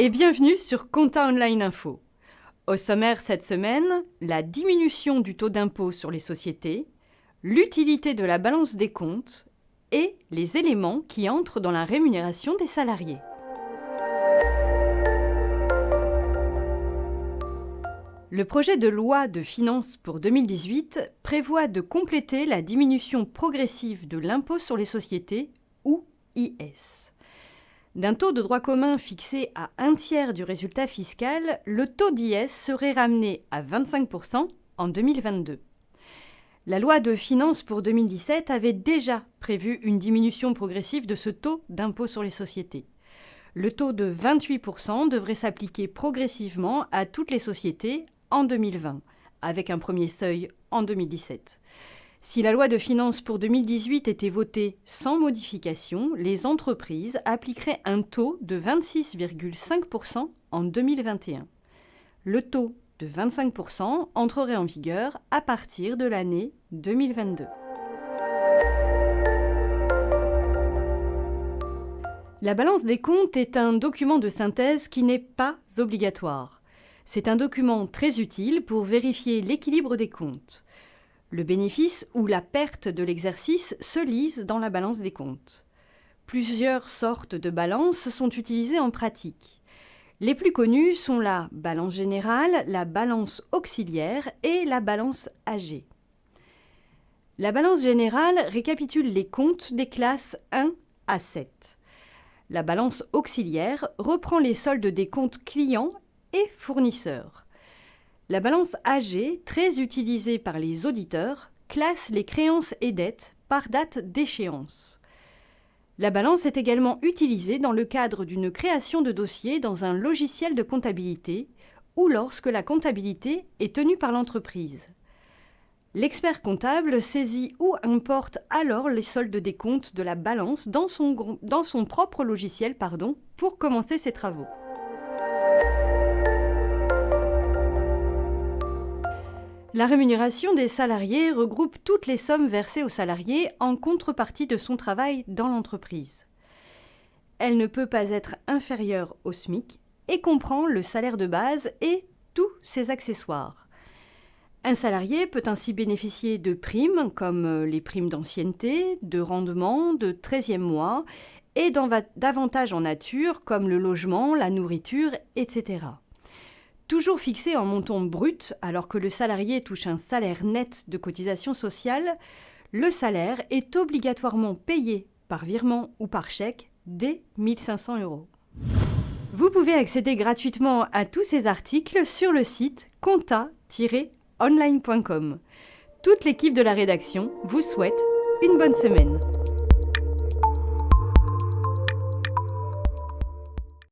et bienvenue sur Compta Online Info. Au sommaire cette semaine, la diminution du taux d'impôt sur les sociétés, l'utilité de la balance des comptes et les éléments qui entrent dans la rémunération des salariés. Le projet de loi de finances pour 2018 prévoit de compléter la diminution progressive de l'impôt sur les sociétés, ou IS. D'un taux de droit commun fixé à 1/3 du résultat fiscal, le taux d'IS serait ramené à 25% en 2022. La loi de finances pour 2017 avait déjà prévu une diminution progressive de ce taux d'impôt sur les sociétés. Le taux de 28% devrait s'appliquer progressivement à toutes les sociétés en 2020, avec un premier seuil en 2017. Si la loi de finances pour 2018 était votée sans modification, les entreprises appliqueraient un taux de 26,5% en 2021. Le taux de 25% entrerait en vigueur à partir de l'année 2022. La balance des comptes est un document de synthèse qui n'est pas obligatoire. C'est un document très utile pour vérifier l'équilibre des comptes. Le bénéfice ou la perte de l'exercice se lise dans la balance des comptes. Plusieurs sortes de balances sont utilisées en pratique. Les plus connues sont la balance générale, la balance auxiliaire et la balance AG. La balance générale récapitule les comptes des classes 1 à 7. La balance auxiliaire reprend les soldes des comptes clients et fournisseurs. La balance AG, très utilisée par les auditeurs, classe les créances et dettes par date d'échéance. La balance est également utilisée dans le cadre d'une création de dossier dans un logiciel de comptabilité ou lorsque la comptabilité est tenue par l'entreprise. L'expert comptable saisit ou importe alors les soldes des comptes de la balance dans son propre logiciel pour commencer ses travaux. La rémunération des salariés regroupe toutes les sommes versées aux salariés en contrepartie de son travail dans l'entreprise. Elle ne peut pas être inférieure au SMIC et comprend le salaire de base et tous ses accessoires. Un salarié peut ainsi bénéficier de primes comme les primes d'ancienneté, de rendement, de 13e mois et d'avantages en nature comme le logement, la nourriture, etc. Toujours fixé en montant brut, alors que le salarié touche un salaire net de cotisation sociale, le salaire est obligatoirement payé par virement ou par chèque dès 1 500 €. Vous pouvez accéder gratuitement à tous ces articles sur le site compta-online.com. Toute l'équipe de la rédaction vous souhaite une bonne semaine.